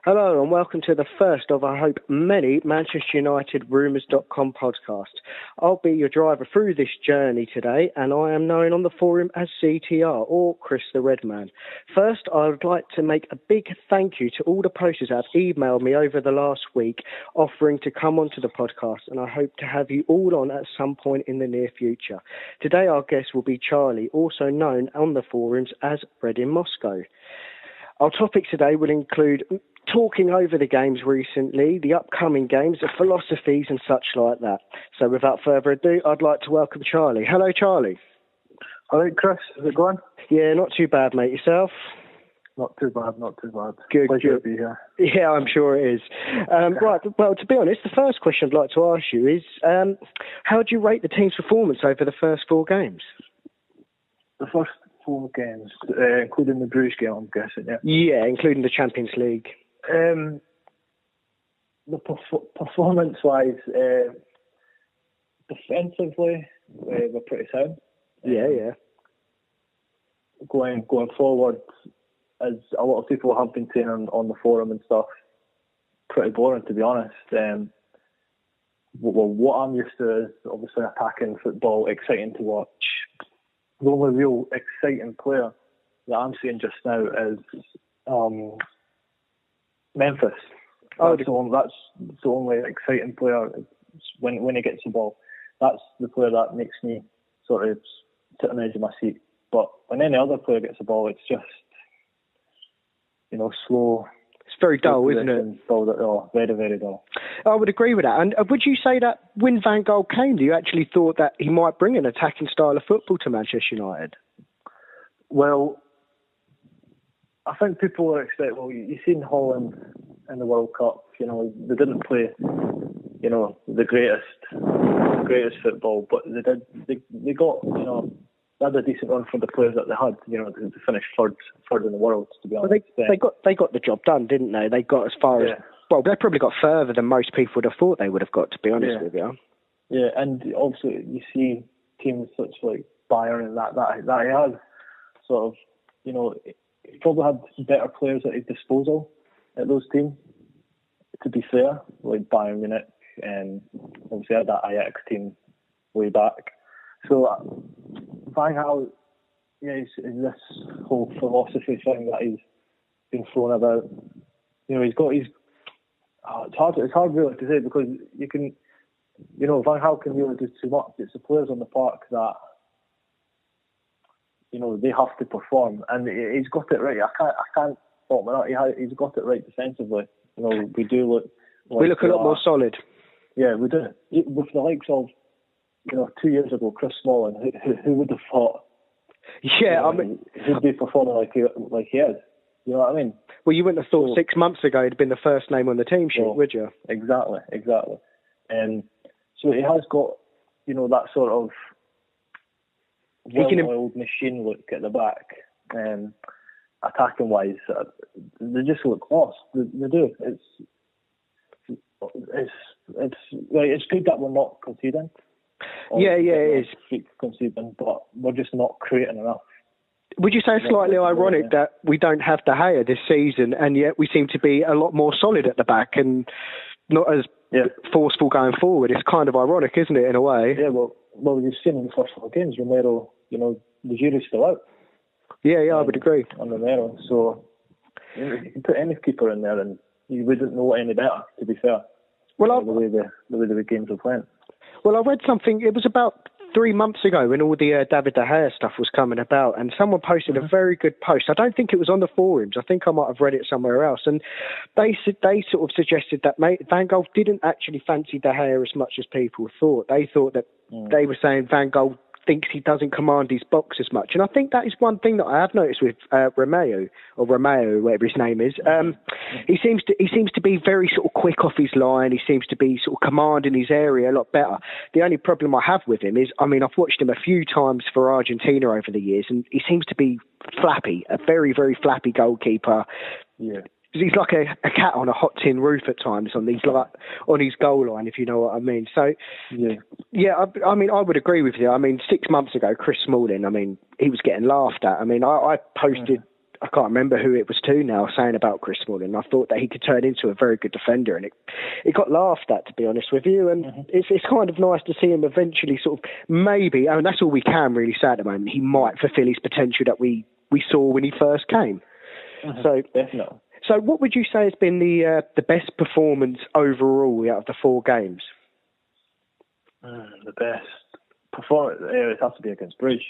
Hello and welcome to the first of, I hope, many Manchester United Rumours.com podcasts. I'll be your driver through this journey today, and I am known on the forum as CTR, or Chris the RedMan. First, I would like to make a big thank you to all the posters that have emailed me over the last week offering to come onto the podcast, and I hope to have you all on at some point in the near future. Today our guest will be Charlie, also known on the forums as Red in Moscow. Our topic today will include talking over the games recently, the upcoming games, the philosophies and such like that. So without further ado, I'd like to welcome Charlie. Hello, Charlie. All right, Chris. How's it going? Yeah, not too bad, mate. Yourself? Not too bad, not too bad. Good, Pleasure good. to be here. Yeah, I'm sure it is. Right, well, to be honest, the first question I'd like to ask you is, how do you rate the team's performance over the first four games? The first four games, including the Bruges game, I'm guessing, yeah? Yeah, including the Champions League. The performance-wise, defensively, we're pretty sound. Yeah. Going forward, as a lot of people have been saying on the forum and stuff, pretty boring, to be honest. What I'm used to is obviously attacking football, exciting to watch. The only real exciting player that I'm seeing just now is Memphis. That's the only exciting player when he gets the ball. That's the player that makes me sort of sit on the edge of my seat. But when any other player gets the ball, it's just, slow. It's very dull, isn't it? Very, very dull. I would agree with that. And would you say that when Van Gaal came, you actually thought that he might bring an attacking style of football to Manchester United? Well, I think people are expecting, you've seen Holland in the World Cup, they didn't play, the greatest football, but they got, they had a decent run for the players that they had, to finish third in the world, to be honest. Well, they got the job done, didn't they? They got as far as, they probably got further than most people would have thought they would have got, to be honest with you. Yeah, and also you see teams such like Bayern and that he has sort of, he probably had better players at his disposal at those teams, to be fair, like Bayern Munich, and obviously had that Ajax team way back. So Van Gaal, is this whole philosophy thing that he's been thrown about. He's got his. It's hard really to say, because you can, Van Gaal can really do too much. It's the players on the park that, they have to perform, and he's got it right. I can't fault him out. He's got it right defensively. We do look. We look a lot more solid. Yeah, we do. With the likes of, 2 years ago, Chris Smalling, who would have thought? Yeah, he'd be performing like he is. You know what I mean? Well, you wouldn't have thought 6 months ago he'd been the first name on the team sheet, would you? Exactly. And so he has got, that sort of well-oiled machine look at the back. Attacking wise, they just look lost. They do. It's good that we're not conceding. Yeah, it is. Conceding, but we're just not creating enough. Would you say it's slightly ironic that we don't have De Gea this season, and yet we seem to be a lot more solid at the back and not as forceful going forward? It's kind of ironic, isn't it, in a way? Yeah, well, you've seen in the first 4 games, Romero, the jury's still out. Yeah, I would agree. On Romero, so you can put any keeper in there and you wouldn't know any better, to be fair. Well, the way the games have went. Well, I read something, it was about 3 months ago when all the David De Gea stuff was coming about, and someone posted a very good post. I don't think it was on the forums. I think I might have read it somewhere else. And they sort of suggested that Van Gaal didn't actually fancy De Gea as much as people thought. They thought that they were saying Van Gaal thinks he doesn't command his box as much. And I think that is one thing that I have noticed with Romeo, whatever his name is. He seems to be very sort of quick off his line. He seems to be sort of commanding his area a lot better. The only problem I have with him is, I've watched him a few times for Argentina over the years, and he seems to be flappy, a very, very flappy goalkeeper. Yeah. He's like a cat on a hot tin roof at times on his goal line, if you know what I mean. So, I would agree with you. 6 months ago, Chris Smalling, he was getting laughed at. I posted I can't remember who it was to now, saying about Chris Smalling. I thought that he could turn into a very good defender, and it got laughed at, to be honest with you. And it's kind of nice to see him eventually sort of maybe, I mean, that's all we can really say at the moment, he might fulfil his potential that we saw when he first came. So definitely. So what would you say has been the best performance overall out of the 4 games? The best performance, it has to be against Bruges.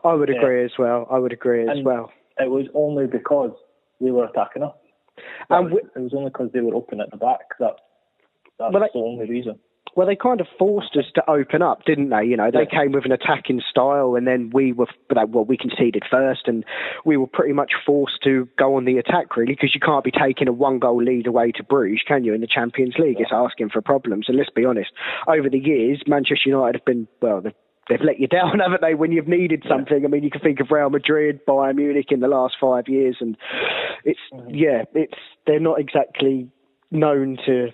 I would agree as well. It was only because we were attacking up. It was only because they were open at the back. That's the only reason. Well, they kind of forced us to open up, didn't they? You know, they came with an attacking style, and then we conceded first, and we were pretty much forced to go on the attack, really, because you can't be taking a 1-goal lead away to Bruges, can you, in the Champions League? It's asking for problems. And let's be honest, over the years, Manchester United have been, they've let you down, haven't they, when you've needed something? I mean, you can think of Real Madrid, Bayern Munich in the last 5 years, and they're not exactly known to...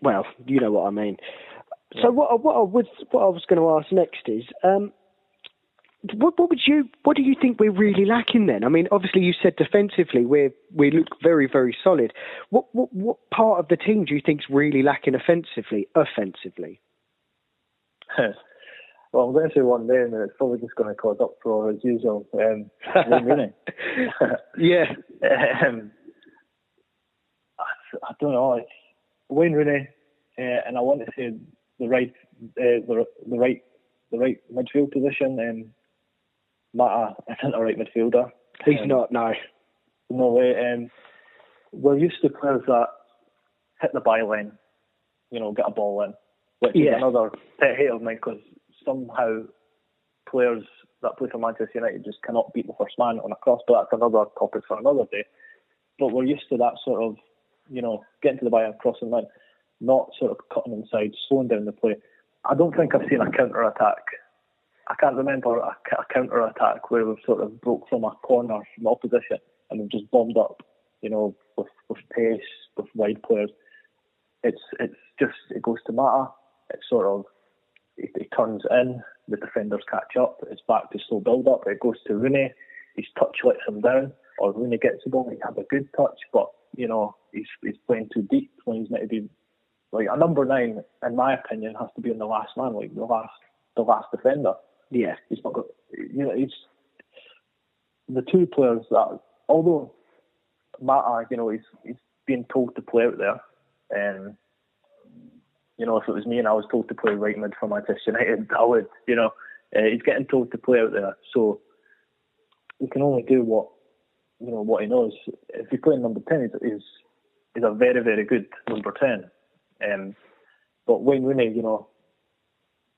Well, you know what I mean. So what I was going to ask next is, what do you think we're really lacking then? I mean, obviously you said defensively we look very, very solid. What part of the team do you think's really lacking offensively? Well, I'm going to say one name, and it's probably just going to cause uproar as usual. Wayne Rooney. Yeah. I don't know. Wayne Rooney, and I want to say the right midfield position. Mata isn't a right midfielder. He's not. No. No way. We're used to players that hit the byline, get a ball in, which is another pet hate of mine, because somehow players that play for Manchester United just cannot beat the first man on a cross. But that's another topic for another day. But we're used to that sort of, getting to the byline, crossing line, not sort of cutting inside, slowing down the play. I don't think I've seen a counter-attack. I can't remember a counter-attack where we've sort of broke from a corner from opposition and we've just bombed up, with pace, with wide players. It goes to Mata. It's sort of, it turns in, the defenders catch up, it's back to slow build-up. It goes to Rooney, his touch lets him down, or Rooney gets the ball, he has a good touch, but he's playing too deep when he's meant to be, like, a number 9, in my opinion, has to be in the last man, like the last defender. Yeah. He's not got, he's the 2 players that, although Mata, he's being told to play out there, and if it was me and I was told to play right mid for Manchester United, I would, he's getting told to play out there, so he can only do what he knows. If he plays number 10, he's a very, very good number 10. But Wayne Rooney,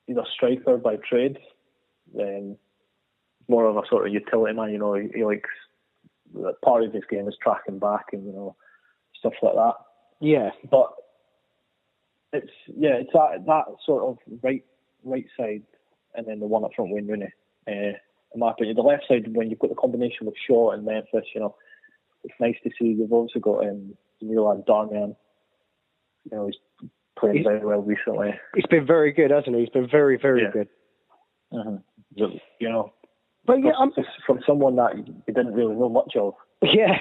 he's a striker by trade. More of a sort of utility man. He likes, part of his game is tracking back and stuff like that. Yeah. But it's that sort of right side, and then the one up front, Wayne Rooney. In my opinion, the left side, when you've got the combination with Shaw and Memphis, it's nice to see. You've also got Milan Darmian. He's playing very well recently. He's been very good, hasn't he? He's been very, very good. Mm-hmm. But from someone that you didn't really know much of. Yeah.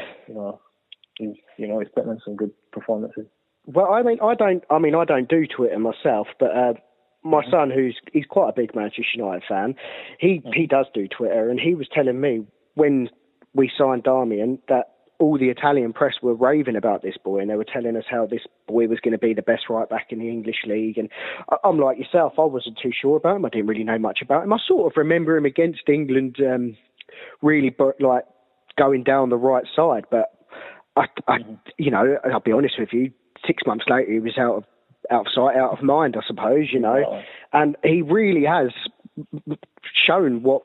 He's putting in some good performances. Well, I don't do Twitter myself, but my son, he's quite a big Manchester United fan, he does do Twitter, and he was telling me when we signed Darmian that all the Italian press were raving about this boy, and they were telling us how this boy was going to be the best right back in the English league. And I'm like yourself, I wasn't too sure about him. I didn't really know much about him. I sort of remember him against England, really, like going down the right side. But I'll be honest with you, 6 months later he was out of sight, out of mind, I suppose. And he really has shown what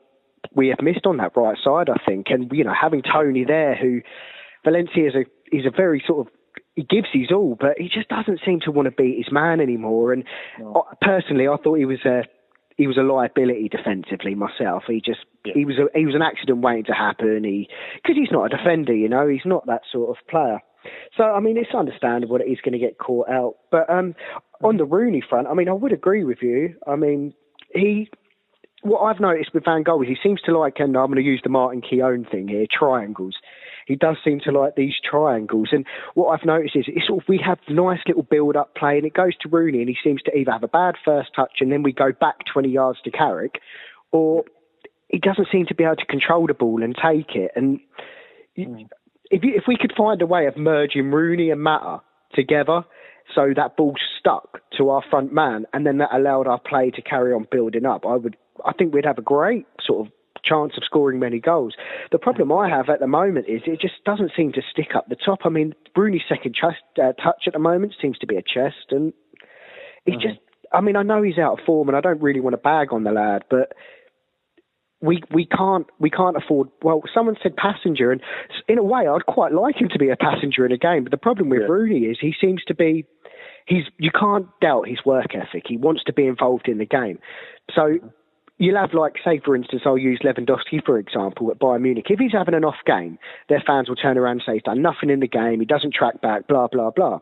we have missed on that right side, I think. And having Tony there, who Valencia is a very sort of, he gives his all, but he just doesn't seem to want to beat his man anymore. And personally, I thought he was a liability defensively myself. He was an accident waiting to happen. Because he's not a defender, he's not that sort of player. So I mean, it's understandable that he's going to get caught out. But on the Rooney front, I mean, I would agree with you. I mean, what I've noticed with Van Gaal is he seems to like, and I'm going to use the Martin Keown thing here, triangles. He does seem to like these triangles. And what I've noticed is it's sort of, we have nice little build-up play, and it goes to Rooney, and he seems to either have a bad first touch, and then we go back 20 yards to Carrick, or he doesn't seem to be able to control the ball and take it. And if we could find a way of merging Rooney and Mata together, so that ball stuck to our front man, and then that allowed our play to carry on building up, I think we'd have a great sort of chance of scoring many goals. The problem I have at the moment is it just doesn't seem to stick up the top. I mean, Rooney's second touch at the moment seems to be a chest, and he's just, I mean, I know he's out of form, and I don't really want to bag on the lad, but we can't afford, well, someone said passenger, and in a way I'd quite like him to be a passenger in a game, but the problem with Rooney is he seems to be, you can't doubt his work ethic. He wants to be involved in the game. So you'll have, like, say, for instance, I'll use Lewandowski, for example, at Bayern Munich. If he's having an off game, their fans will turn around and say he's done nothing in the game, he doesn't track back, blah, blah, blah.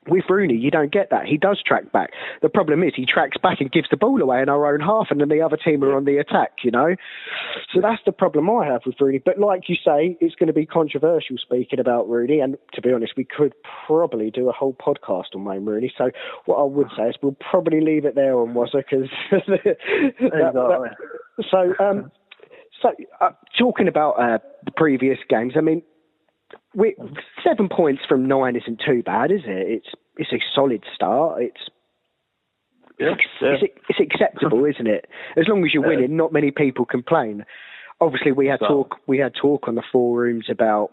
With Rooney, you don't get that. He does track back. The problem is he tracks back and gives the ball away in our own half, and then the other team are on the attack, you know? So that's the problem I have with Rooney. But like you say, it's going to be controversial speaking about Rooney, and to be honest, we could probably do a whole podcast on Wayne Rooney. So what I would say is we'll probably leave it there on Wazza, because... talking about the previous games, I mean, 7 points from 9 isn't too bad, is it? It's a solid start. It's acceptable, isn't it? As long as you're winning, not many people complain. Obviously, we had talk on the forums about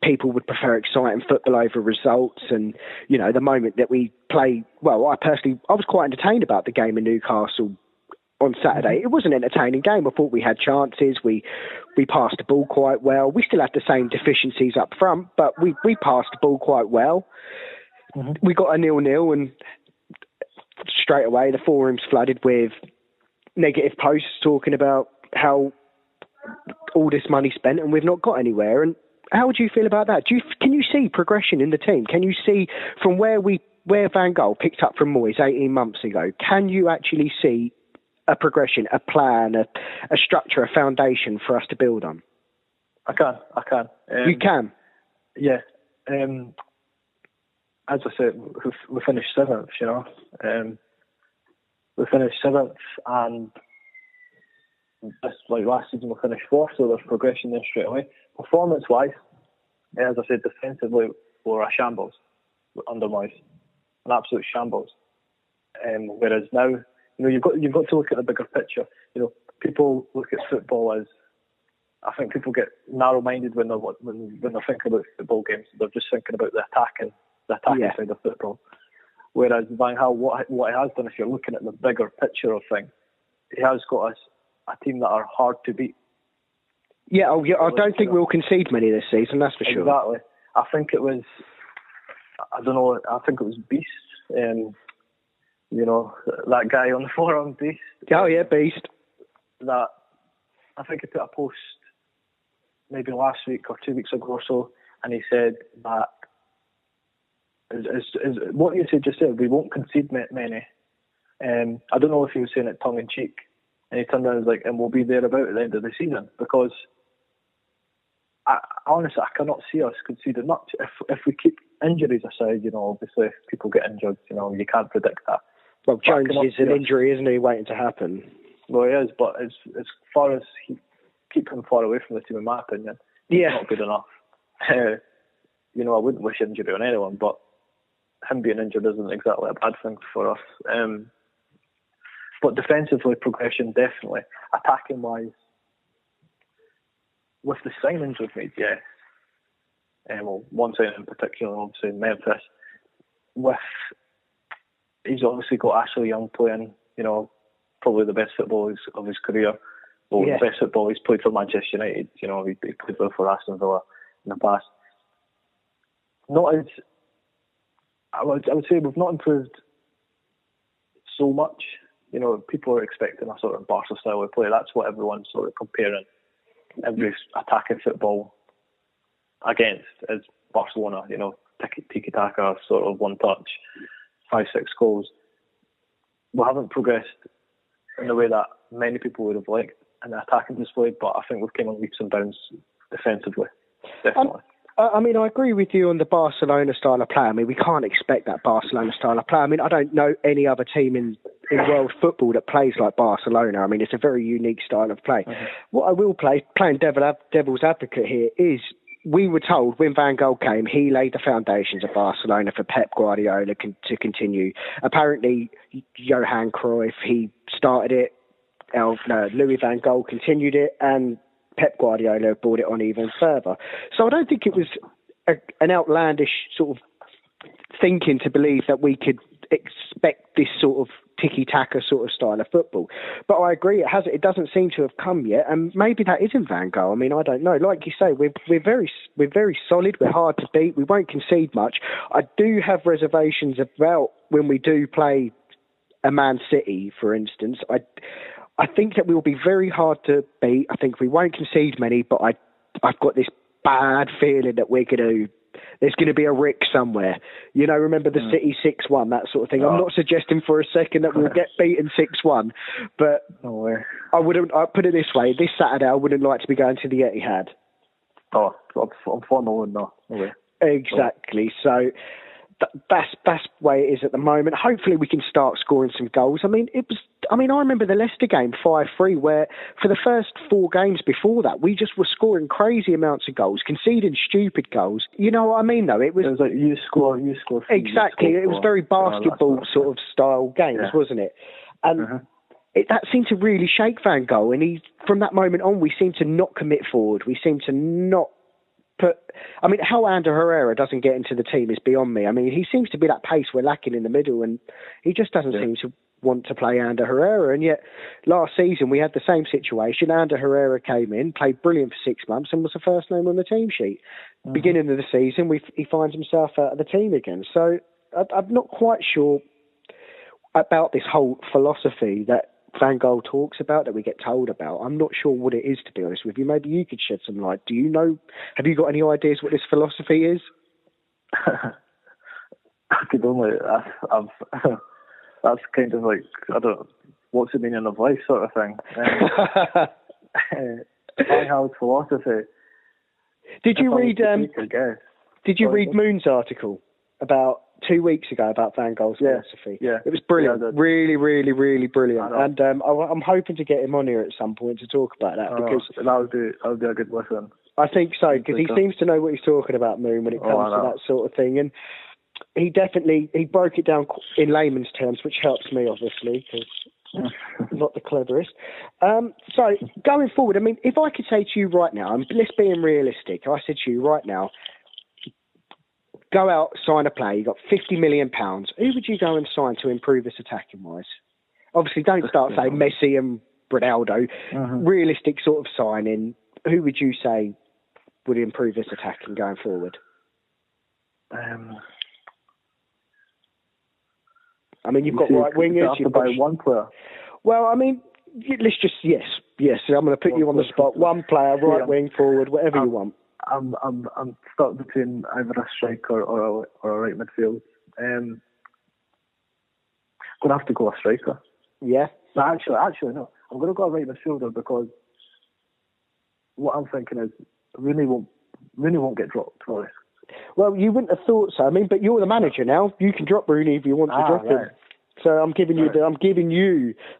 people would prefer exciting football over results, and you know, the moment that we play, well, I was quite entertained about the game in Newcastle on Saturday. It was an entertaining game. I thought we had chances. We passed the ball quite well. We still had the same deficiencies up front, but we passed the ball quite well. We got a 0-0, and straight away the forums flooded with negative posts talking about how all this money spent and we've not got anywhere. And how would you feel about that? Can you see progression in the team? Can you see from where Van Gaal picked up from Moyes 18 months ago? Can you actually see a progression, a plan, a structure, a foundation for us to build on? I can. You can? Yeah. As I said, we finished 7th, you know. We finished 7th, and this, like last season, we finished 4th, so there's progression there straight away. Performance-wise, as I said, defensively, we're a shambles under Moyes. An absolute shambles. Whereas now, you know, you've got to look at the bigger picture. You know, people look at football as, I think people get narrow-minded when they're thinking about football games. They're just thinking about the attacking side of football. Whereas Van Gaal, what he has done, if you're looking at the bigger picture of things, he has got us a team that are hard to beat. Yeah, I don't think we'll concede many this season, that's for sure. Exactly. I think it was Beast. You know, that guy on the forum, Beast. Oh yeah, Beast. That, I think he put a post maybe last week or 2 weeks ago or so, and he said that is what you said just said, we won't concede many. I don't know if he was saying it tongue in cheek, and he turned around and was like, and we'll be there about at the end of the season, because honestly, I cannot see us conceding much. If we keep injuries aside, you know, obviously if people get injured, you know, you can't predict that. Well, Jones is an injury, isn't he, waiting to happen? Well, he is, but as far as keep him far away from the team, in my opinion, it's not good enough. You know, I wouldn't wish injury on anyone, but him being injured isn't exactly a bad thing for us. But defensively, progression, definitely. Attacking-wise, with the signings we've made, yes. Well, one signing in particular, obviously, Memphis. He's obviously got Ashley Young playing, you know, probably the best football of his career. Well, the best football he's played for Manchester United. You know, he played well for Aston Villa in the past. Not as, I would say we've not improved so much. You know, people are expecting a sort of Barca style of play. That's what everyone's sort of comparing every attacking football against is Barcelona. You know, tiki-taka, sort of one touch, 5-6 goals. We haven't progressed in the way that many people would have liked in the attacking display, but I think we've came on leaps and bounds defensively. Definitely. I mean, I agree with you on the Barcelona style of play. I mean, we can't expect that Barcelona style of play. I mean, I don't know any other team in world football that plays like Barcelona. I mean, it's a very unique style of play. Mm-hmm. What I will playing devil's advocate here is, we were told when Van Gaal came, he laid the foundations of Barcelona for Pep Guardiola to continue. Apparently, Johan Cruyff, he started it. Louis Van Gaal continued it, and Pep Guardiola brought it on even further. So I don't think it was an outlandish sort of thinking to believe that we could expect this sort of tiki-taka sort of style of football. But I agree, it doesn't seem to have come yet, and maybe that isn't Van Gaal. I mean, I don't know. Like you say, we're very solid. We're hard to beat. We won't concede much. I do have reservations about when we do play a Man City, for instance. I think that we will be very hard to beat. I think we won't concede many, but I've got this bad feeling that there's going to be a rick somewhere. You know, remember the City 6-1, that sort of thing. I'm not suggesting for a second that we'll get beaten 6-1, but no way. I'll put it this way. This Saturday, I wouldn't like to be going to the Etihad. Oh, I'm 4-0 now. No way. Exactly. So that's the way it is at the moment. Hopefully we can start scoring some goals. I mean, I remember the Leicester game 5-3, where for the first 4 games before that, we just were scoring crazy amounts of goals, conceding stupid goals. You know what I mean, though? It was like you score. Exactly. It was very basketball sort of style games, wasn't it? And that seemed to really shake Van Gaal. And from that moment on, we seemed to not commit forward. We seemed to not how Ander Herrera doesn't get into the team is beyond me. I mean, he seems to be that pace we're lacking in the middle, and he just doesn't seem to want to play Ander Herrera. And yet, last season we had the same situation. Ander Herrera came in, played brilliant for 6 months, and was the first name on the team sheet. Beginning of the season, he finds himself out of the team again. So I'm not quite sure about this whole philosophy that Van Gaal talks about, that we get told about. I'm not sure what it is, to be honest with you. Maybe you could shed some light. Do you know? Have you got any ideas what this philosophy is? I could only. That's kind of like, I don't. What's the meaning of life, sort of thing. Van Gaal's philosophy. Did you read Moon's article about 2 weeks ago about Van Gaal's philosophy? Yeah. It was brilliant. Really, really, really brilliant. And I'm hoping to get him on here at some point to talk about that, because that would be a good listen. I think so, because he seems to know what he's talking about, Moon, when it comes to that sort of thing. And he broke it down in layman's terms, which helps me, obviously, because I'm not the cleverest. So going forward, I mean, if I could say to you right now, let's be realistic. I said to you right now, go out, sign a player. You got £50 million. Who would you go and sign to improve us attacking wise? Obviously, don't start saying Messi and Ronaldo. Realistic sort of signing. Who would you say would improve us attacking going forward? I mean, you've got right wingers. You've got one player. Well, I mean, let's just yes. I'm going to put you on the spot. One player, right wing, forward, whatever you want. I'm stuck between either a striker or a right midfield. I'm gonna have to go a striker. Yeah. But actually no. I'm gonna go a right midfielder, because what I'm thinking is Rooney won't get dropped, Rory. Well, you wouldn't have thought so. I mean, but you're the manager now. You can drop Rooney if you want to drop him. So I'm giving you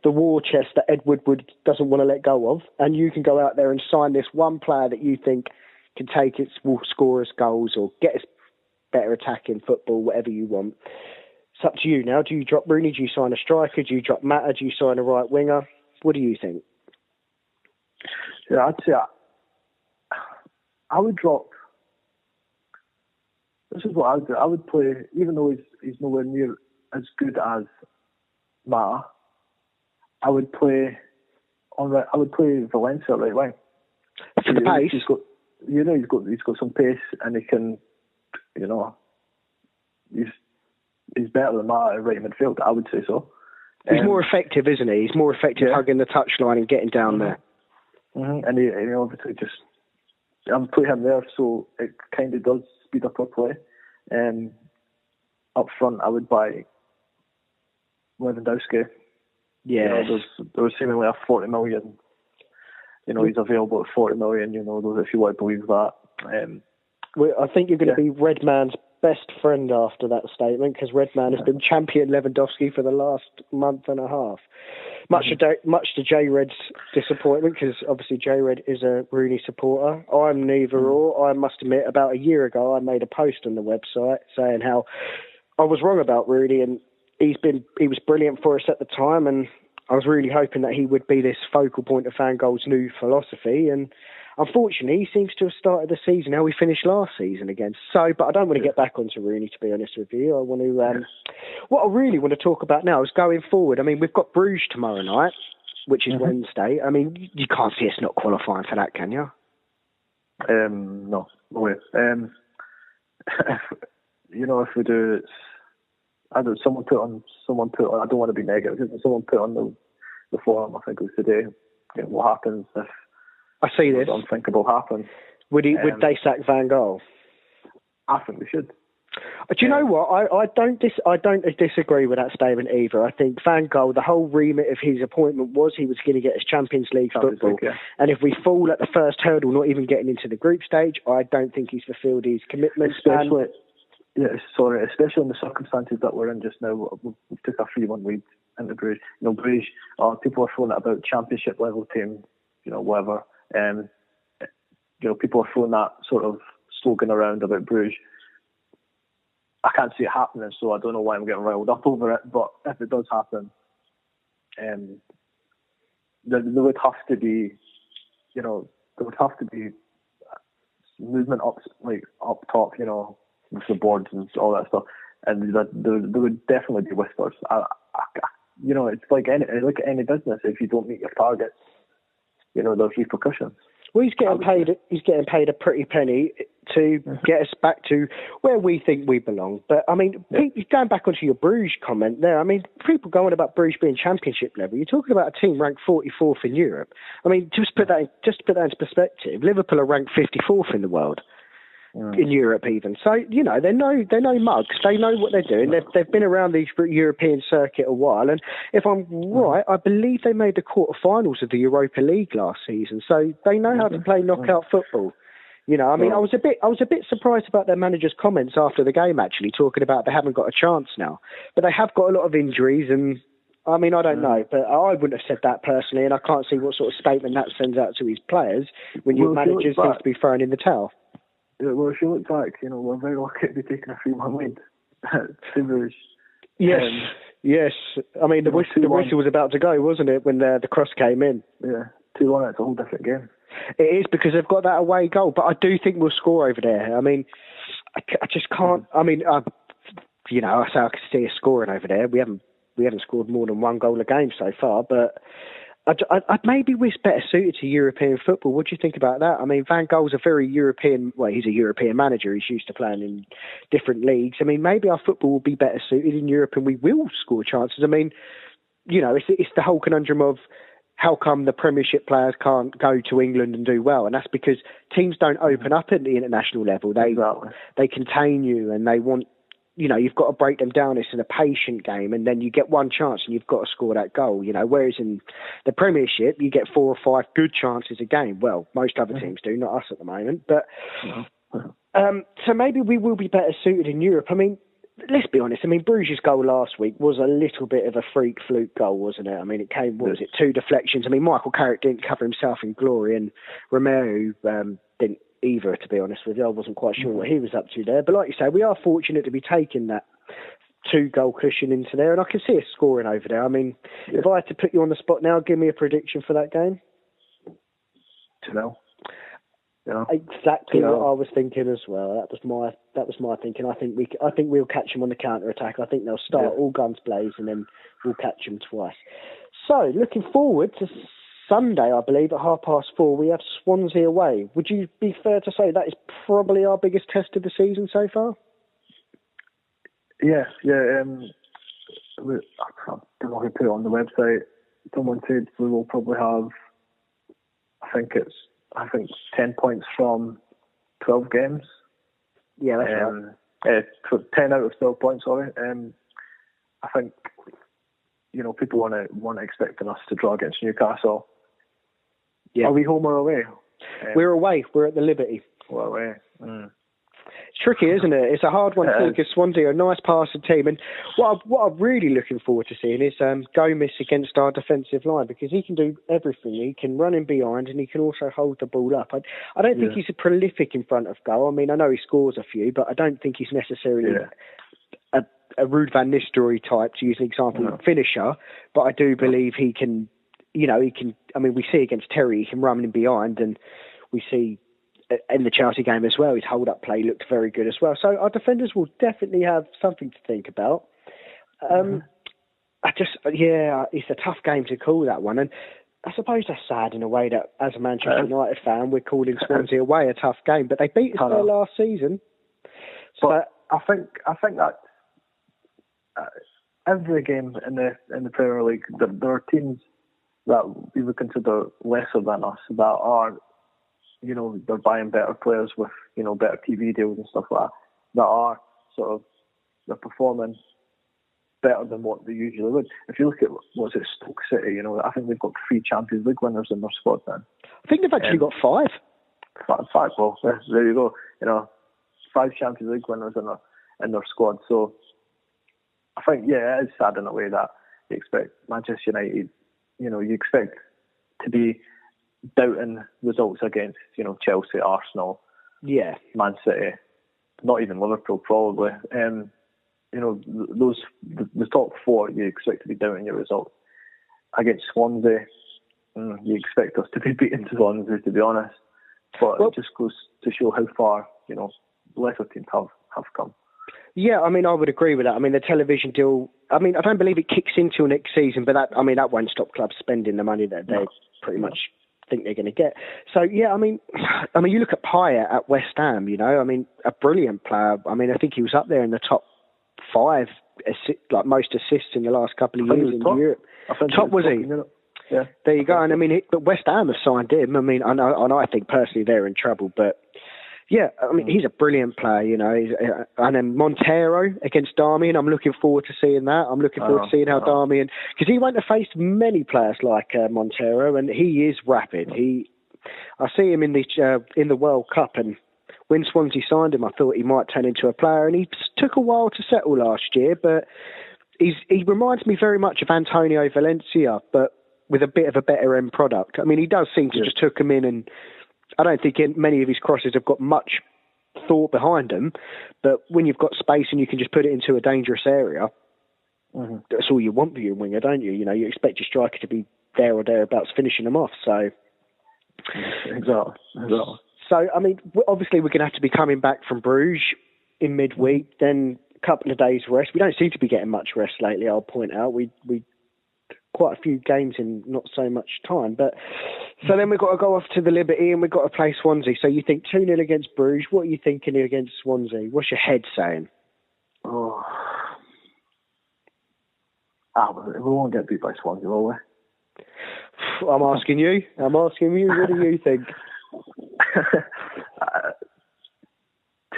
the war chest that Ed Woodward doesn't want to let go of, and you can go out there and sign this one player that you think can will score us goals or get us better attacking football, whatever you want. It's up to you now. Do you drop Rooney? Do you sign a striker? Do you drop Mata? Do you sign a right winger? What do you think? Yeah, I'd say I would drop. This is what I would do. I would play, even though he's nowhere near as good as Mata, I would play Valencia right wing. For the pace? He's got some pace, and he can, he's better than Mata at right midfield. I would say so. He's more effective, isn't he? He's more effective hugging the touchline and getting down there. And he obviously just, I would put him there, so it kind of does speed up our play. Up front, I would buy Lewandowski. Yeah. There was seemingly a 40 million. He's available at 40 million. If you want to believe that. I think you're going to be RedMan's best friend after that statement, because RedMan has been champion Lewandowski for the last month and a half. Much to J-Red's disappointment, because obviously J-Red is a Rooney supporter. I'm neither or. I must admit, about a year ago, I made a post on the website saying how I was wrong about Rooney, and he was brilliant for us at the time, and I was really hoping that he would be this focal point of Van Gaal's new philosophy. And unfortunately, he seems to have started the season how we finished last season again. So, but I don't want to get back onto Rooney, to be honest with you. I want to. What I really want to talk about now is going forward. I mean, we've got Bruges tomorrow night, which is Wednesday. I mean, you can't see us not qualifying for that, can you? No way. If we do, someone put on. I don't want to be negative. Someone put on the forum, I think it was today. What happens if I see this unthinkable happens? Would they sack Van Gaal? I think they should. Do you know what? I don't disagree with that statement either. I think Van Gaal, the whole remit of his appointment was he was going to get us Champions League football. And if we fall at the first hurdle, not even getting into the group stage, I don't think he's fulfilled his commitments. Especially in the circumstances that we're in just now. We took a 3-1 lead into Bruges. Bruges, people are throwing it about championship level team, whatever. People are throwing that sort of slogan around about Bruges. I can't see it happening, so I don't know why I'm getting riled up over it. But if it does happen, there would have to be, movement up top, with the boards and all that stuff, and there would definitely be whispers. It's like any business. If you don't meet your targets, there's repercussions. Well, he's getting paid a pretty penny to get us back to where we think we belong. But I mean, going back onto your Bruges comment there, I mean, people going about Bruges being championship level. You're talking about a team ranked 44th in Europe. I mean, just to put that into perspective, Liverpool are ranked 54th in the world. In Europe even. So, they're no mugs. They know what they're doing. They've been around the European circuit a while, and if I'm right, I believe they made the quarterfinals of the Europa League last season. So they know how to play knockout football. I mean, I was a bit surprised about their manager's comments after the game, actually, talking about they haven't got a chance now. But they have got a lot of injuries, and I mean, I don't know, but I wouldn't have said that personally, and I can't see what sort of statement that sends out to his players when your manager seems to be throwing in the towel. Yeah, well, if you look back, we're very lucky to be taking a 3-1 lead. Yes. I mean, the whistle was about to go, wasn't it, when the cross came in? Yeah, 2-1, it's a whole different game. It is, because they've got that away goal, but I do think we'll score over there. I mean, I just can't. I mean, I can see us scoring over there. We haven't scored more than one goal a game so far, but maybe we're better suited to European football. What do you think about that? I mean, Van Gaal's a very European. Well, he's a European manager. He's used to playing in different leagues. I mean, maybe our football will be better suited in Europe, and we will score chances. I mean, it's the whole conundrum of how come the Premiership players can't go to England and do well, and that's because teams don't open up at the international level. They contain you, and they want. You've got to break them down. It's in a patient game, and then you get one chance and you've got to score that goal. Whereas in the Premiership, you get 4 or 5 good chances a game. Well, most other teams do, not us at the moment. But so maybe we will be better suited in Europe. I mean, let's be honest. I mean, Bruges' goal last week was a little bit of a freak fluke goal, wasn't it? I mean, it came, 2 deflections. I mean, Michael Carrick didn't cover himself in glory, and Romero didn't either, to be honest with you. I wasn't quite sure what he was up to there. But like you say, we are fortunate to be taking that 2-goal cushion into there, and I can see us scoring over there. I mean, if I had to put you on the spot now, give me a prediction for that game. 2-0. Exactly what I was thinking as well. That was my thinking. I think we'll catch them on the counter attack. I think they'll start all guns blazing, and then we'll catch them twice. So, looking forward to Sunday, I believe, at 4:30, we have Swansea away. Would you be fair to say that is probably our biggest test of the season so far? Yeah. I don't know who put it on the website. Someone said we will probably have, I think 10 points from 12 games. Yeah, that's right. 10 out of 12 points, sorry. I think people want expecting us to draw against Newcastle. Yeah. Are we home or away? We're away. We're at the Liberty. We're away. Mm. It's tricky, isn't it? It's a hard one to because Swansea are a nice passing team. And what I'm really looking forward to seeing is Gomez against our defensive line, because he can do everything. He can run in behind and he can also hold the ball up. I don't think he's a prolific in front of goal. I mean, I know he scores a few, but I don't think he's necessarily a Ruud van Nistelrooy type, to use an example, finisher. But I do believe he can, I mean, we see against Terry, he can run in behind, and we see in the Chelsea game as well, his hold-up play looked very good as well. So our defenders will definitely have something to think about. It's a tough game to call, that one. And I suppose that's sad in a way that, as a Manchester United fan, we're calling Swansea away a tough game. But they beat us there last season. But I think that every game in the Premier League, there are teams that we would consider lesser than us that are, they're buying better players with, better TV deals and stuff like that are they're performing better than what they usually would. If you look at, Stoke City, I think they've got 3 Champions League winners in their squad then. I think they've actually got 5. 5, well, there you go. 5 Champions League winners in their squad. So I think, it is sad in a way that you expect Manchester United, you expect to be doubting results against, Chelsea, Arsenal, Man City, not even Liverpool probably. The top 4 you expect to be doubting your results. Against Swansea, you expect us to be beating Swansea, to be honest. But it just goes to show how far, lesser teams have come. Yeah, I mean, I would agree with that. I mean, the television deal, I don't believe it kicks in till next season, but that won't stop clubs spending the money that they pretty much think they're going to get. So, I mean, you look at Payet at West Ham, a brilliant player. I think he was up there in the top 5, most assists in the last couple of years in Europe. Top, was he? Yeah. There you go. And but West Ham have signed him. I think personally they're in trouble, but he's a brilliant player, and then Montero against Darmian, I'm looking forward to seeing that. I'm looking forward to seeing how Darmian, because he won't have faced many players like Montero, and he is rapid. I see him in the World Cup, and when Swansea signed him, I thought he might turn into a player, and he took a while to settle last year, but he reminds me very much of Antonio Valencia, but with a bit of a better end product. He does seem to just took him in, and I don't think many of his crosses have got much thought behind them, but when you've got space and you can just put it into a dangerous area, that's all you want for your winger, don't you? You expect your striker to be there or thereabouts finishing them off. So, exactly. So, obviously we're going to have to be coming back from Bruges in midweek, then a couple of days rest. We don't seem to be getting much rest lately, I'll point out. We quite a few games in not so much time, but so then we've got to go off to the Liberty and we've got to play Swansea. So you think 2-0 against Bruges. What are you thinking against Swansea? What's your head saying? We won't get beat by Swansea, will we? I'm asking you. What do you think?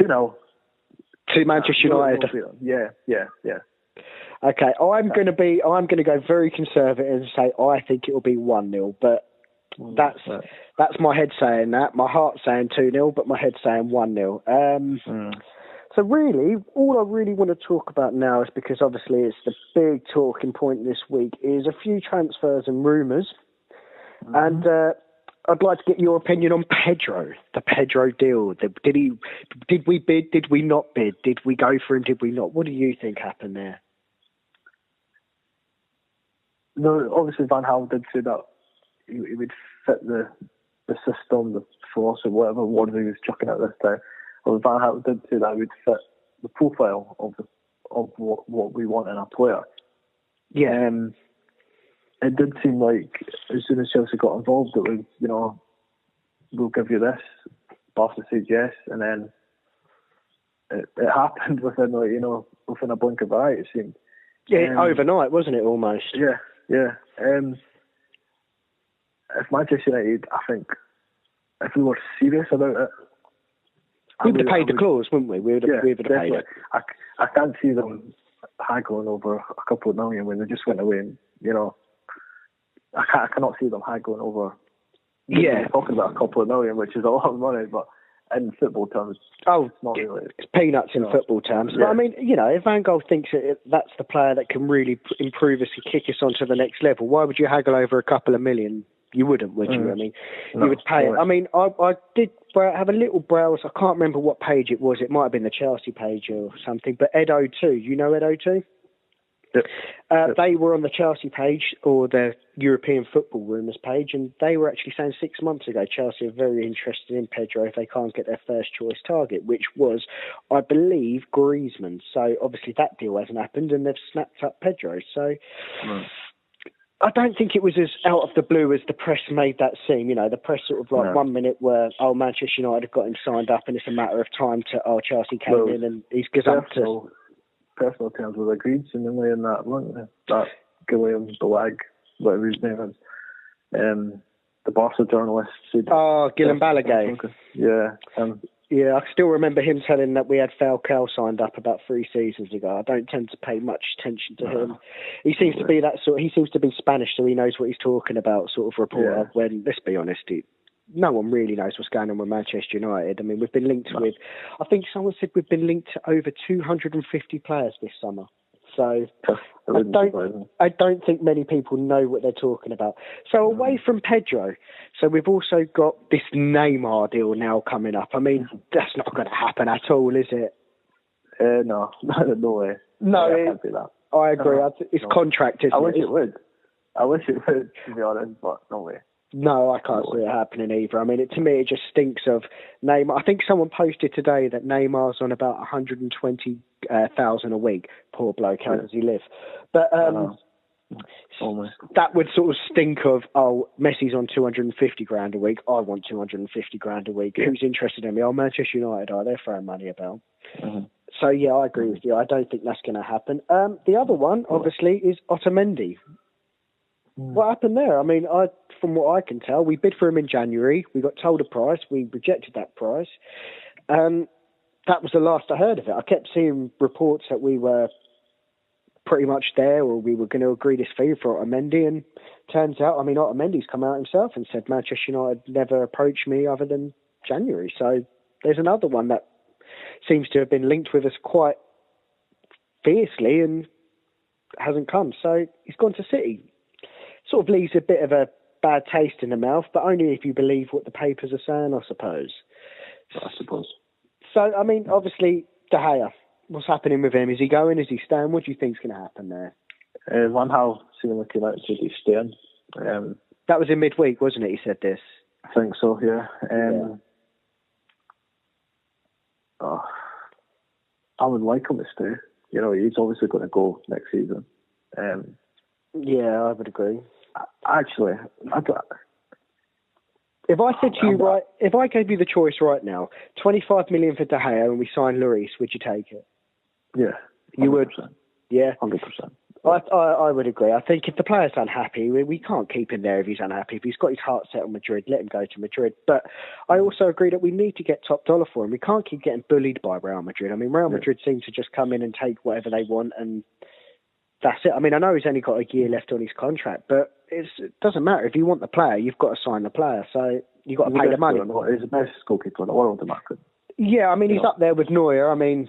2-0 to Manchester United. Yeah. Okay, I'm going to go very conservative and say I think it will be 1-0, but that's my head saying that. My heart saying 2-0, but my head saying 1-0. So really, all I really want to talk about now is, because obviously it's the big talking point this week, is a few transfers and rumours. And I'd like to get your opinion on Pedro, the Pedro deal. Did we bid? Did we not bid? Did we go for him? Did we not? What do you think happened there? No, obviously Van Gaal did say that he would fit the system, the philosophy, whatever word he was chucking at this time. Well, Van Gaal did say that he would fit the profile of what we want in a player. Yeah. It did seem like as soon as Chelsea got involved, it was, we'll give you this. Barca said yes, and then it happened within a blink of an eye, it seemed. Yeah, overnight, wasn't it, almost? Yeah. If Manchester United, I think, if we were serious about it, we would have paid the clause, wouldn't we? We would have paid it. I can't see them haggling over a couple of million when they just went away and, I cannot see them haggling over. Yeah. Talking about a couple of million, which is a lot of money, but in football terms, it's not really. It's peanuts in football terms. Yeah. But I mean, if Van Gaal thinks that's the player that can really improve us and kick us onto the next level, why would you haggle over a couple of million? You wouldn't, would you? I mean, you would pay it. I mean, I did have a little browse. I can't remember what page it was. It might have been the Chelsea page or something. But Ed02, you know Ed02? Yep. They were on the Chelsea page or the European Football Rumours page, and they were actually saying 6 months ago Chelsea are very interested in Pedro if they can't get their first choice target, which was, I believe, Griezmann. So obviously that deal hasn't happened, and they've snapped up Pedro. So I don't think it was as out of the blue as the press made that seem. The press sort of 1 minute were, Manchester United have got him signed up, and it's a matter of time to, Chelsea came in and he's gazumped us. Personal terms was agreed seemingly in that one. That Guillaume Balag, whatever his name is, the Barca journalist said. Guillaume Balagay. Yeah. Yeah, I still remember him telling that we had Falcao signed up about 3 seasons ago. I don't tend to pay much attention to him. He seems to be that sort. He seems to be Spanish, so he knows what he's talking about. Sort of reporter. When, let's be honest, no one really knows what's going on with Manchester United. I mean, we've been linked with, I think someone said we've been linked to over 250 players this summer. So I don't think many people know what they're talking about. So away from Pedro, so we've also got this Neymar deal now coming up. I mean, that's not going to happen at all, is it? No way. No, I can't do that. I agree. It's contracted. I wish it would, to be honest, but no way. No, I can't see it happening either. I mean, to me, it just stinks of Neymar. I think someone posted today that Neymar's on about 120,000 a week. Poor bloke, how does he live? But that would sort of stink of, Messi's on 250 grand a week. I want 250 grand a week. Who's interested in me? Manchester United are. They're throwing money about. So, yeah, I agree with you. I don't think that's going to happen. The other one, obviously, is Otamendi. What happened there? I mean, from what I can tell, we bid for him in January. We got told a price. We rejected that price. That was the last I heard of it. I kept seeing reports that we were pretty much there, or we were going to agree this fee for Otamendi. And turns out, I mean, Otamendi's come out himself and said Manchester United never approached me other than January. So there's another one that seems to have been linked with us quite fiercely and hasn't come. So he's gone to City. Sort of leaves a bit of a bad taste in the mouth, but only if you believe what the papers are saying, I suppose. So, I mean, obviously, De Gea, what's happening with him? Is he going? Is he staying? What do you think's going to happen there? Van Gaal seemingly came out and said he's staying. That was in midweek, wasn't it? He said this. I think so, yeah. I would like him to stay. He's obviously going to go next season. Yeah, I would agree. Actually, if I said to you, if I gave you the choice right now, 25 million for De Gea and we sign Lloris, would you take it? Yeah. 100%. You would? Yeah. 100%. I would agree. I think if the player's unhappy, we can't keep him there if he's unhappy. If he's got his heart set on Madrid, let him go to Madrid. But I also agree that we need to get top dollar for him. We can't keep getting bullied by Real Madrid. I mean, Real Madrid seem to just come in and take whatever they want, and that's it. I mean, I know he's only got a year left on his contract, but it doesn't matter. If you want the player, you've got to sign the player. So you've got to pay the money. He's the best goalkeeper in the world, Marco. Yeah, I mean, he's up there with Neuer. I mean,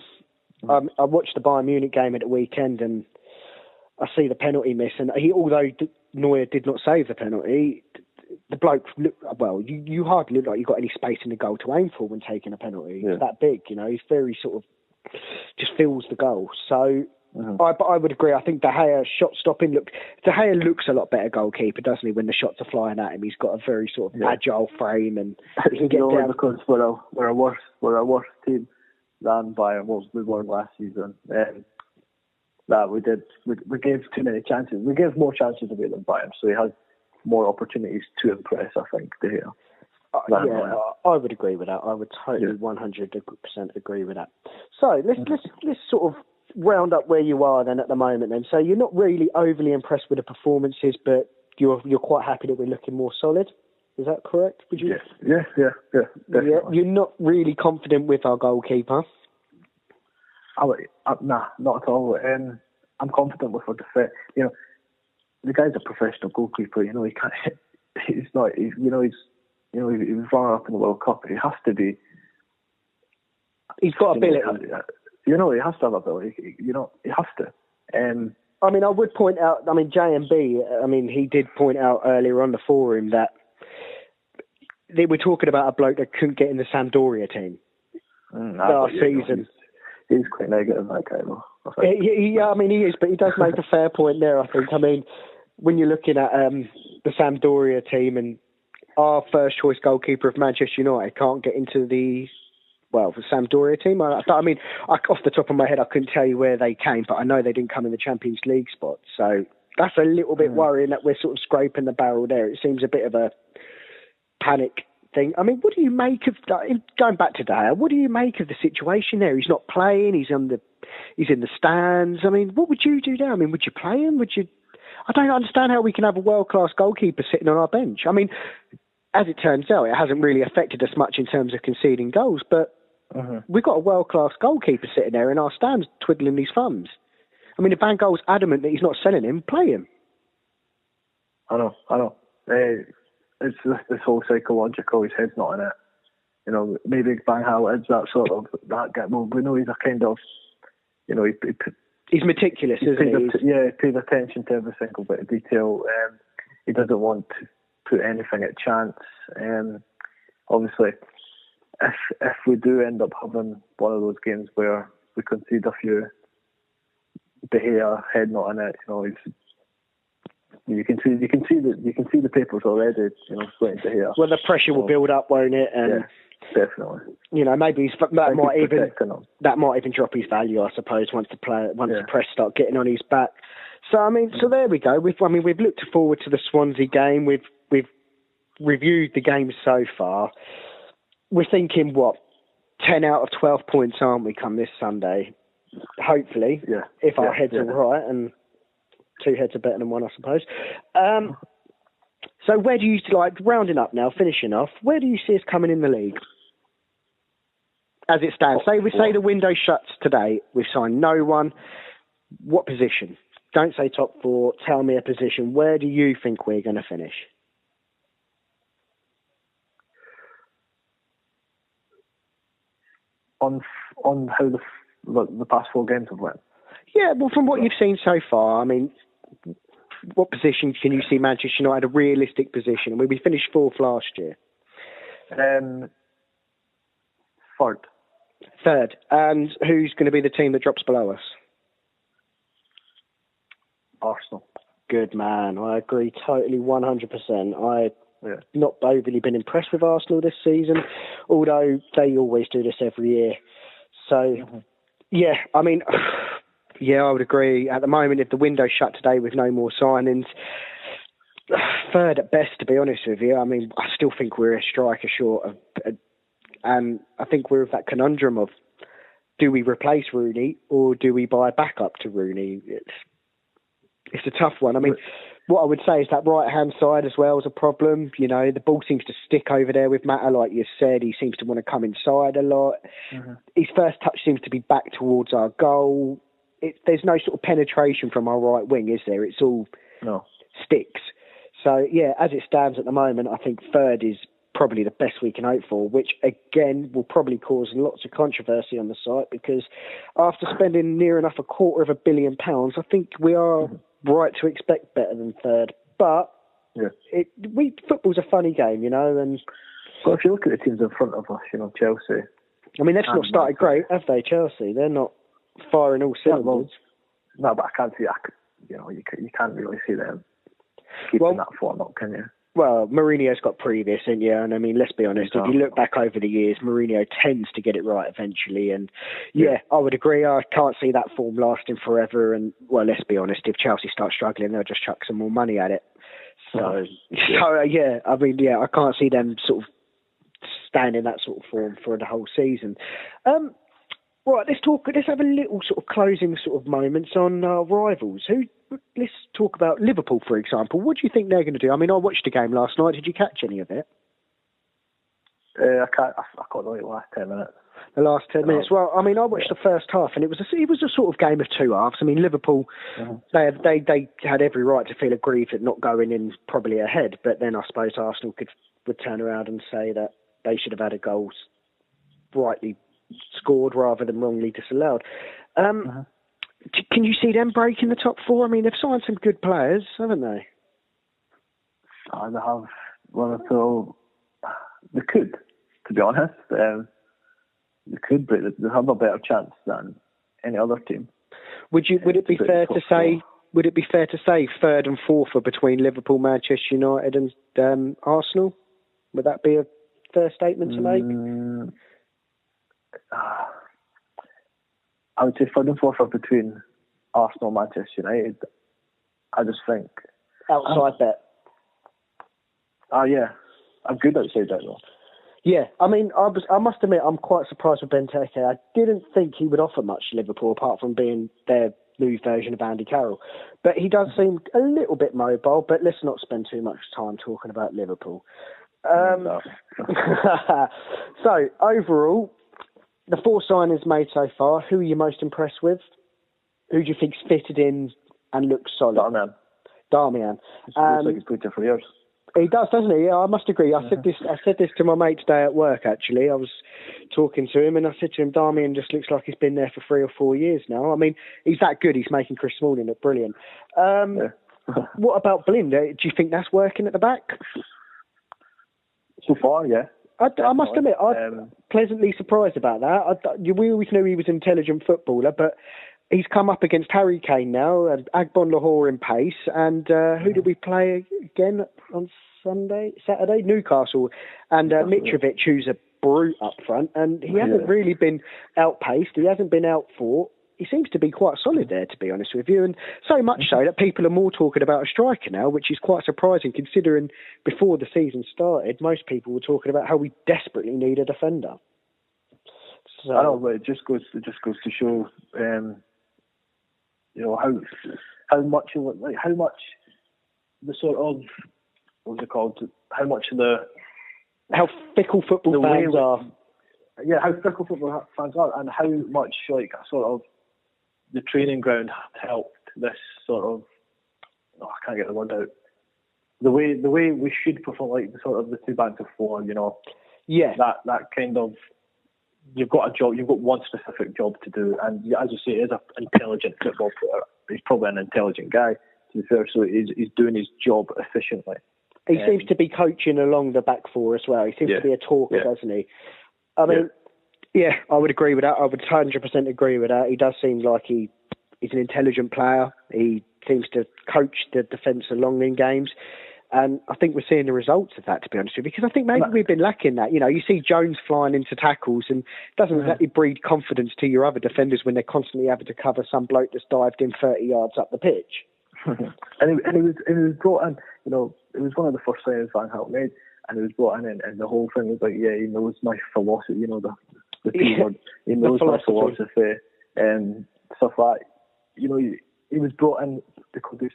I watched the Bayern Munich game at the weekend, and I see the penalty miss. And although Neuer did not save the penalty, the bloke looked, you hardly look like you've got any space in the goal to aim for when taking a penalty. It's that big, He's very sort of just fills the goal. So. I would agree. I think De Gea shot stopping. De Gea looks a lot better goalkeeper, doesn't he? When the shots are flying at him, he's got a very sort of agile frame, and he can get down. Because we're a worse team than Bayern was. We were last season. That we gave too many chances. We gave more chances away than Bayern, so he has more opportunities to impress. I think De Gea. I would agree with that. I would totally 100% agree with that. So let's sort of round up where you are then at the moment then. So you're not really overly impressed with the performances, but you're quite happy that we're looking more solid. Is that correct? Would you? Yeah, definitely. You're not really confident with our goalkeeper? Nah, not at all. I'm confident with our defence. You know, the guy's a professional goalkeeper. You know, he can't. He's not. He was runner up in the World Cup. He has to be. He's got ability. You know, he has to have ability. You know, he has to. I mean, I would point out. I mean, J&B. I mean, he did point out earlier on the forum that they were talking about a bloke that couldn't get in the Sampdoria team last season. He's quite negative, that guy, though. Yeah, I mean, he is, but he does make a fair point there, I think. I mean, when you're looking at the Sampdoria team and our first choice goalkeeper of Manchester United can't get into the Sampdoria team. I mean, off the top of my head, I couldn't tell you where they came, but I know they didn't come in the Champions League spot. So that's a little bit worrying that we're sort of scraping the barrel there. It seems a bit of a panic thing. I mean, what do you make of going back to Dyer? What do you make of the situation there? He's not playing. He's in the stands. I mean, what would you do there? I mean, would you play him? I don't understand how we can have a world-class goalkeeper sitting on our bench. I mean, as it turns out, it hasn't really affected us much in terms of conceding goals, but we've got a world-class goalkeeper sitting there in our stands twiddling his thumbs. I mean, if Van Gaal's adamant that he's not selling him, play him. I know. It's this whole psychological, his head's not in it. You know, maybe Van Gaal is that sort of, that guy. Well, we know he's a kind of, you know, he's meticulous, isn't he? He pays attention to every single bit of detail. He doesn't want to put anything at chance. Obviously, if we do end up having one of those games where we concede a few, De Gea, head not in it, you know, you can see the papers already, you know, sweating to hear. Well, the pressure will build up, won't it? And yeah, definitely. You know, maybe that might even drop his value, I suppose, once the press start getting on his back. So I mean, so there we go. We've looked forward to the Swansea game. We've reviewed the game so far. We're thinking 10 out of 12 points, aren't we? Come this Sunday, hopefully, if our heads are right and. 2 heads are better than 1, I suppose. So where do you, rounding up now, finishing off, where do you see us coming in the league? As it stands. Say the window shuts today, we've signed no one. What position? Don't say top 4, tell me a position. Where do you think we're going to finish? On how the past 4 games have went? Yeah, well, from what you've seen so far, I mean, what position can you see Manchester United, a realistic position? I mean, we finished 4th last year. 3rd. And who's going to be the team that drops below us? Arsenal. Good man. I agree totally 100%. I've not overly been impressed with Arsenal this season, although they always do this every year. So, yeah, I mean... Yeah, I would agree. At the moment, if the window's shut today with no more signings, 3rd at best, to be honest with you. I mean, I still think we're a striker short of, and I think we're of that conundrum of, do we replace Rooney or do we buy back up to Rooney? It's a tough one. I mean, what I would say is that right-hand side as well is a problem. You know, the ball seems to stick over there with Mata, like you said. He seems to want to come inside a lot. His first touch seems to be back towards our goal. There's no sort of penetration from our right wing, is there? It's all sticks. So, yeah, as it stands at the moment, I think 3rd is probably the best we can hope for, which, again, will probably cause lots of controversy on the site because after spending near enough £250 million, I think we are right to expect better than 3rd. But football's a funny game, you know. And well, if you look at the teams in front of us, you know, Chelsea. I mean, they've not started great, have they, Chelsea? They're not firing all cylinders. No, but I can't see that. You know, you can't really see them keeping that form up, can you? Well, Mourinho's got previous, and I mean, let's be honest. If you look back over the years, Mourinho tends to get it right eventually. And I would agree. I can't see that form lasting forever. And well, let's be honest. If Chelsea start struggling, they'll just chuck some more money at it. I mean, I can't see them sort of staying in that sort of form for the whole season. Right, let's have a little sort of closing sort of moments on our rivals. Let's talk about Liverpool, for example. What do you think they're going to do? I mean, I watched the game last night. Did you catch any of it? I caught the last 10 minutes. The last 10 minutes. Well, I mean, I watched the first half, and it was a sort of game of two halves. I mean, Liverpool, they had every right to feel aggrieved at not going in probably ahead, but then I suppose Arsenal would turn around and say that they should have had a goal rightly scored rather than wrongly disallowed. Can you see them breaking the top four? I mean, they've signed some good players, haven't they? They have one or two. They could, to be honest. They could, but they have a better chance than any other team. Would it be fair to say third and fourth are between Liverpool, Manchester United, and Arsenal? Would that be a fair statement to make? I would say third and fourth are between Arsenal and Manchester United. I just think outside bet. Oh yeah, I'm good outside that though. Yeah, I mean, I must admit, I'm quite surprised with Benteke. I didn't think he would offer much to Liverpool apart from being their new version of Andy Carroll. But he does seem a little bit mobile, but let's not spend too much time talking about Liverpool. So, overall, the 4 signings made so far, who are you most impressed with? Who do you think's fitted in and looks solid? Darmian. Looks like he's played there for years. He does, doesn't he? Yeah, I must agree. I said this to my mate today at work, actually. I was talking to him and I said to him, Darmian just looks like he's been there for 3 or 4 years now. I mean, he's that good. He's making Chris Smalling look brilliant. What about Blind? Do you think that's working at the back? So far, yeah. I must admit, I'm pleasantly surprised about that. We always knew he was an intelligent footballer, but he's come up against Harry Kane now, and Agbon Lahore in pace, and who did we play again on Saturday? Newcastle, and Mitrovic, who's a brute up front, and he hasn't really been outpaced, he hasn't been outfought. He seems to be quite solid there, to be honest with you, and so much so that people are more talking about a striker now, which is quite surprising considering before the season started, most people were talking about how we desperately need a defender. So, I know, but it just goes to show, how much the sort of, what's it called? How fickle football fans are. Yeah, how fickle football fans are, and how much sort of the training ground helped this sort of. I can't get the word out. The way we should perform, the 2 banks of 4, Yeah. That kind of. You've got a job. You've got one specific job to do, and as you say, he's an intelligent football player. He's probably an intelligent guy, to be fair. So he's doing his job efficiently. He seems to be coaching along the back 4 as well. He seems to be a talker, doesn't he? I mean, I would agree with that. I would 100% agree with that. He does seem like he's an intelligent player. He seems to coach the defence along in games. And I think we're seeing the results of that, to be honest with you, because I think maybe we've been lacking that. You see Jones flying into tackles and doesn't exactly breed confidence to your other defenders when they're constantly having to cover some bloke that's dived in 30 yards up the pitch. and he was brought in, it was one of the first signings Van Gaal made, and he was brought in and the whole thing was like, he knows my philosophy, the P word, he knows my philosophy, and stuff like that. He was brought in because he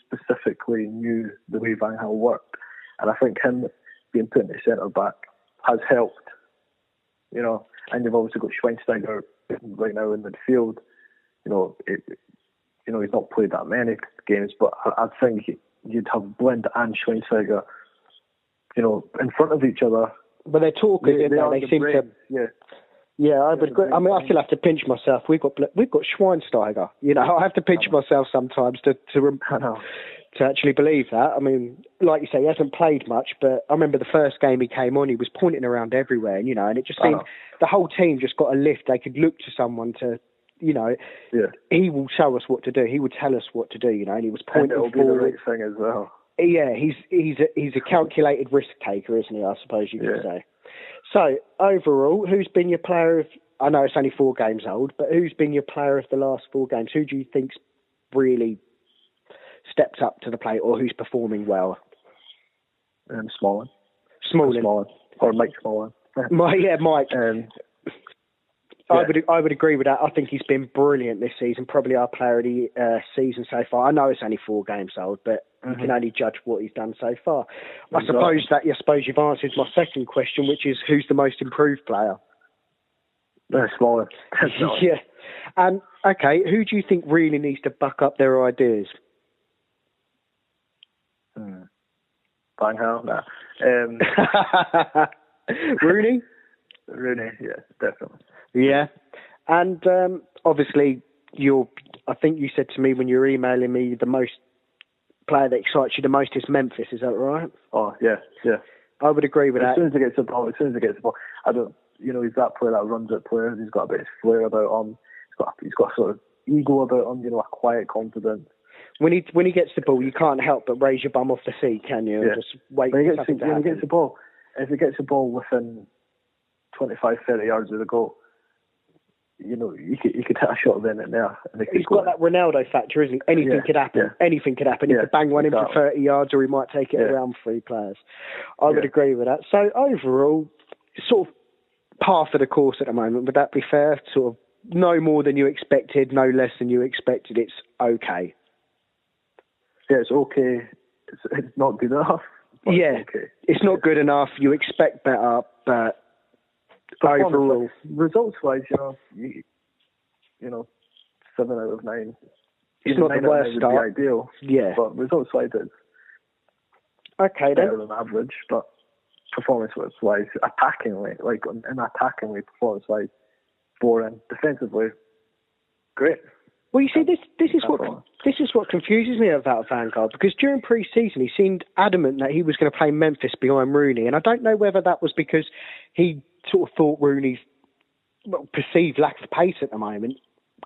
specifically knew the way Van Gaal worked. And I think him being put in the centre back has helped. And you've obviously got Schweinsteiger right now in midfield. He's not played that many games, but I think you'd have Blind and Schweinsteiger, in front of each other. But they're talking, they seem to... Yeah, I would agree. I mean, I still have to pinch myself. We've got Schweinsteiger. I have to pinch myself sometimes to actually believe that. I mean, like you say, he hasn't played much, but I remember the first game he came on, he was pointing around everywhere, and it just seemed the whole team just got a lift. They could look to someone to, he will show us what to do. He would tell us what to do, and he was pointing forward. And it'll be the right thing as well. Yeah, he's a calculated risk taker, isn't he? I suppose you could say. So, overall, who's been your player of... I know it's only 4 games old, but who's been your player of the last 4 games? Who do you think's really stepped up to the plate, or who's performing well? Smalling. Or Mike Smalling. Mike. I would agree with that. I think he's been brilliant this season, probably our player of the season so far. I know it's only 4 games old, but you can only judge what he's done so far. Exactly. I suppose you've answered my second question, which is who's the most improved player? They're smaller. Yeah. And, okay, who do you think really needs to buck up their ideas? Van Gaal? Nah. Rooney? Rooney, yeah, definitely. Yeah. And obviously, I think you said to me when you were emailing me, the most player that excites you the most is Memphis. Is that right? Oh, yeah. I would agree with that. As soon as he gets the ball, I don't, he's that player that runs at players. He's got a bit of flair about him. He's got a sort of ego about him, a quiet confidence. When he gets the ball, you can't help but raise your bum off the seat, can you? Yeah. Just wait when for he something to happen. When he gets the ball, if he gets the ball within 25, 30 yards of the goal, you could hit a shot then and there. And he's got that Ronaldo factor, isn't he? Anything could happen. Yeah. Anything could happen. He could bang one in for 30 yards, or he might take it around three players. I would agree with that. So overall, sort of par for the course at the moment. Would that be fair? Sort of no more than you expected, no less than you expected. It's okay. Yeah, it's okay. It's not good enough. Yeah, it's okay. It's not good enough. You expect better, but overall, results-wise, 7 out of 9. It's not the worst start. Would be ideal. Yeah, but results-wise, it's okay better than average. But performance-wise, performance-wise, boring. Defensively, great. Well, you see, this is what confuses me about Van Gaal, because during pre-season he seemed adamant that he was going to play Memphis behind Rooney, and I don't know whether that was because he sort of thought Rooney's perceived lack of pace at the moment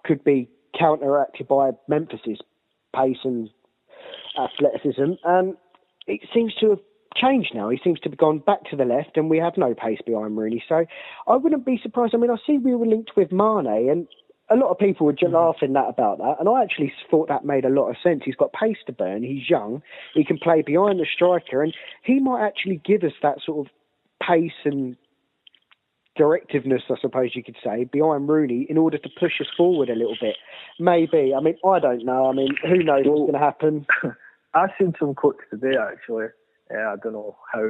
could be counteracted by Memphis's pace and athleticism, and it seems to have changed now. He seems to have gone back to the left, and we have no pace behind Rooney. So I wouldn't be surprised. I mean, I see we were linked with Mane, and a lot of people were laughing about that, and I actually thought that made a lot of sense. He's got pace to burn, he's young, he can play behind the striker, and he might actually give us that sort of pace and directiveness, I suppose you could say, behind Rooney in order to push us forward a little bit. Maybe. I mean, I don't know. I mean, who knows what's going to happen? I've seen some quotes today, actually. I don't know how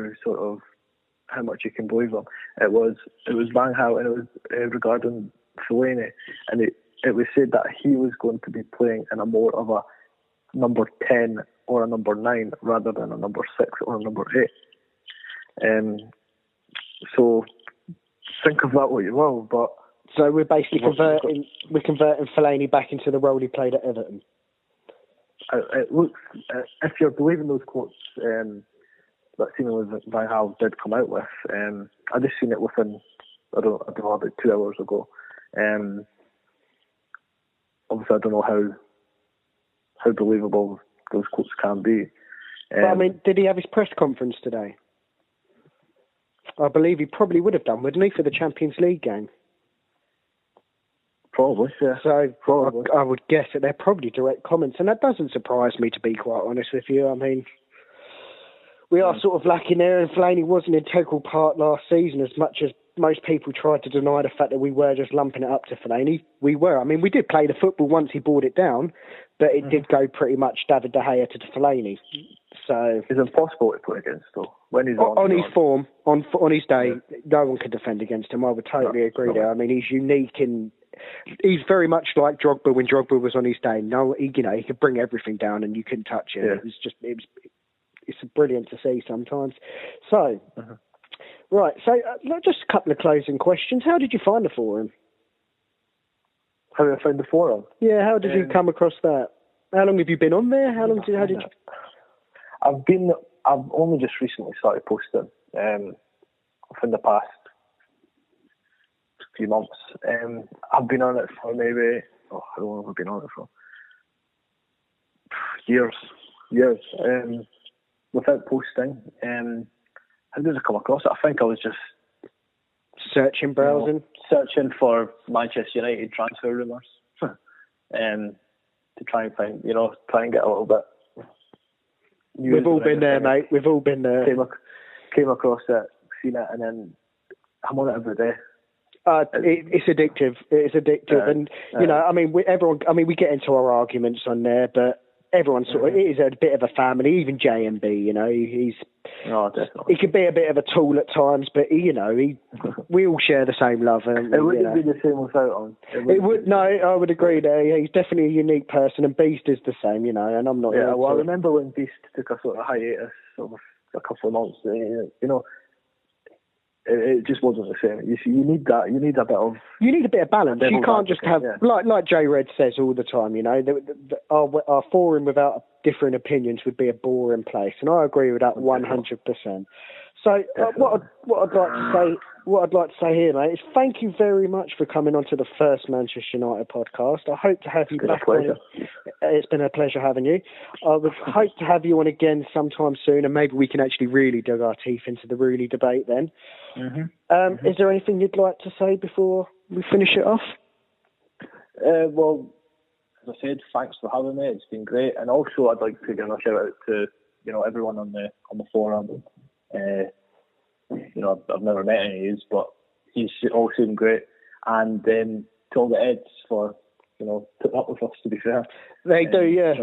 much you can believe them. It was Van Gaal, and it was regarding Fellaini, and it was said that he was going to be playing in a more of a number 10 or a number 9 rather than a number 6 or a number 8. So think of that what you will, but so we're basically converting Fellaini back into the role he played at Everton. It looks, if you're believing those quotes that seemingly Van Gaal did come out with, I just seen it within I don't know about 2 hours ago. Obviously, I don't know how believable those quotes can be. But I mean, did he have his press conference today? I believe he probably would have done, wouldn't he, for the Champions League game? Probably, yeah. So probably. I would guess that they're probably direct comments, and that doesn't surprise me, to be quite honest with you. I mean, we are sort of lacking there, and Fellaini was an integral part last season, as much as most people tried to deny the fact that we were just lumping it up to Fellaini. We were. I mean, we did play the football once he brought it down, but it did go pretty much David De Gea to Fellaini. So it's impossible to play against, though. When he's on his form, on his day, no one could defend against him. I would totally agree there. I mean, he's unique he's very much like Drogba when Drogba was on his day. No, he could bring everything down and you couldn't touch it. Yeah. It's brilliant to see sometimes. So, right. So, just a couple of closing questions. How did you find the forum? How did I find the forum? Yeah. How did you come across that? How long have you been on there? How did you? I've only just recently started posting. Within the past few months. I've been on it for maybe, how long have I been on it for? Years. Without posting. How did I come across it? I think I was just browsing for Manchester United transfer rumours. To try and find, try and get a little bit. We've all been there, mate. We've all been there. Came across it, seen it, and then I'm on it every day. It's addictive. It's addictive, and we get into our arguments on there, but everyone sort of, it is a bit of a family, even JMB, you know, he's... Oh, definitely. He could be a bit of a tool at times, but we all share the same love. And, it wouldn't be the same without him. I would agree there. He's definitely a unique person, and Beast is the same, you know, and I'm not... Yeah, well, I remember when Beast took a sort of hiatus, sort of a couple of months, you know, it just wasn't the same. You need that. You need a bit of... You need a bit of balance. You can't just have... Yeah. Like J Red says all the time, you know, our forum without different opinions would be a boring place, and I agree with that 100%. So what I'd like to say here, mate, is thank you very much for coming on to the first Manchester United podcast. I hope to have you back on. It's been a pleasure having you. I would hope to have you on again sometime soon, and maybe we can actually really dig our teeth into the Rooney debate then. Is there anything you'd like to say before we finish it off? Well, as I said, thanks for having me. It's been great, and also I'd like to give a shout out to everyone on the forum. I've never met any of you, but he's all seemed great, and to all the Eds for putting up with us. To be fair, they do, yeah.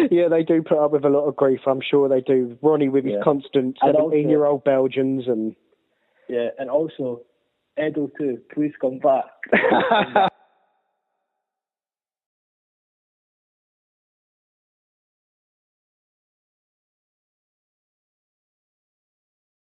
Yeah, they do put up with a lot of grief. I'm sure they do. Ronnie with his constant 17-year-old Belgians and also Edo too. Please come back.